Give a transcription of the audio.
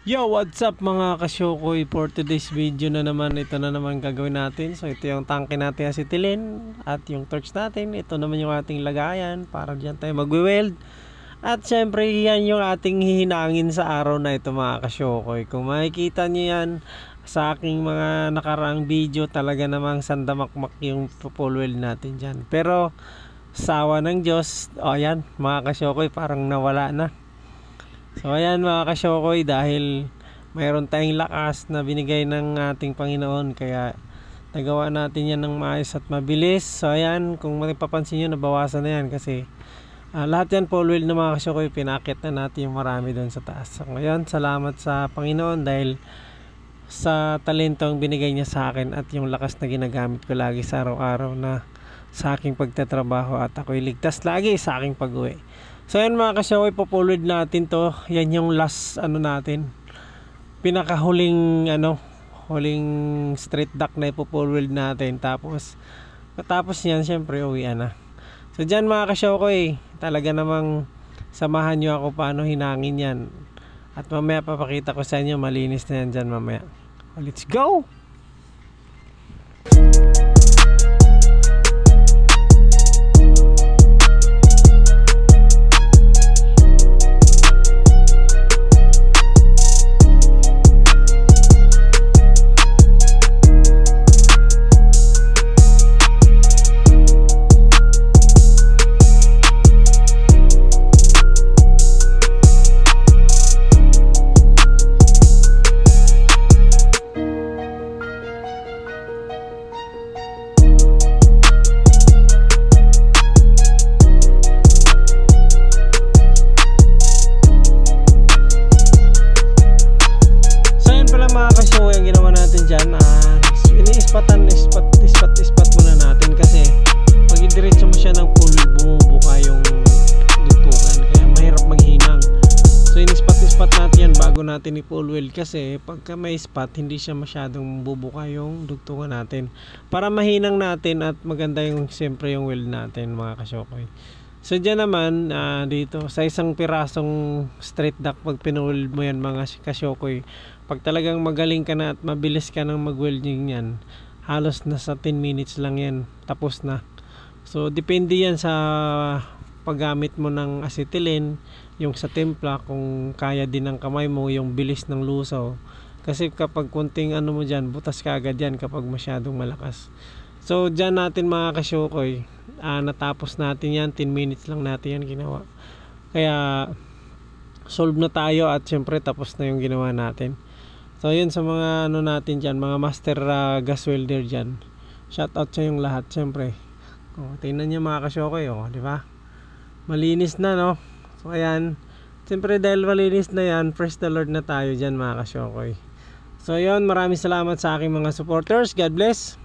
Yo, what's up mga kasyokoy? For today's video na naman, ito na naman gagawin natin. So ito yung tangke natin acetylene at yung torch natin. Ito naman yung ating lagayan para dyan tayo magwe-weld. At syempre yan yung ating hihinangin sa araw na ito mga kasyokoy. Kung makikita nyo yan sa aking mga nakaraang video, talaga namang sandamakmak yung full weld natin dyan. Pero sawa ng Diyos, yan mga kasyokoy, parang nawala na. So ayan mga kasyokoy, dahil mayroon tayong lakas na binigay ng ating Panginoon, kaya nagawa natin yan ng maayos at mabilis. So ayan, kung mapapansin nyo, nabawasan na yan kasi lahat yan full weld na mga kasyokoy, pinakit na natin yung marami doon sa taas. So ngayon, salamat sa Panginoon dahil sa talentong binigay niya sa akin at yung lakas na ginagamit ko lagi sa araw-araw na sa aking pagtatrabaho, at ako'y ligtas lagi sa aking pag-uwi. So yan mga kasyokoy, full weld natin to. Yan yung last natin, pinakahuling huling straight duct na full weld natin. Tapos matapos yan, syempre uwian na. So dyan mga kasyokoy, talaga namang samahan nyo ako paano hinangin yan. At mamaya papakita ko sa inyo, malinis na yan dyan mamaya. Let's go! Ispat muna natin kasi pag idiretso mo siya ng full weld, bumubuka yung dugtungan, kaya mahirap maghinang. So inispat natin yan bago natin i-full weld, kasi pagka may spot, hindi siya masyadong bubuka yung dugtungan natin, para mahinang natin at maganda yung siyempre yung weld natin mga kasyokoy. So dyan naman, dito sa isang pirasong straight duct, pag pinuweld mo yan mga kasyokoy, pag talagang magaling ka na at mabilis ka ng mag-welding yan, halos nasa 10 minutes lang yan, tapos na. So depende yan sa paggamit mo ng acetylene, yung sa templa, kung kaya din ng kamay mo yung bilis ng lusaw. Kasi kapag kunting mo dyan, butas ka agad yan kapag masyadong malakas. So dyan natin mga kasyokoy, natapos natin yan, 10 minutes lang natin yan ginawa. Kaya solve na tayo at syempre tapos na yung ginawa natin. So yun sa mga natin dyan, mga master gas welder dyan, shout out sa yung lahat syempre. Tingnan nyo mga kasyokoy, di ba? Malinis na, no? So ayan, syempre dahil malinis na yan, praise the Lord na tayo dyan mga kasyokoy. So yun, maraming salamat sa aking mga supporters. God bless.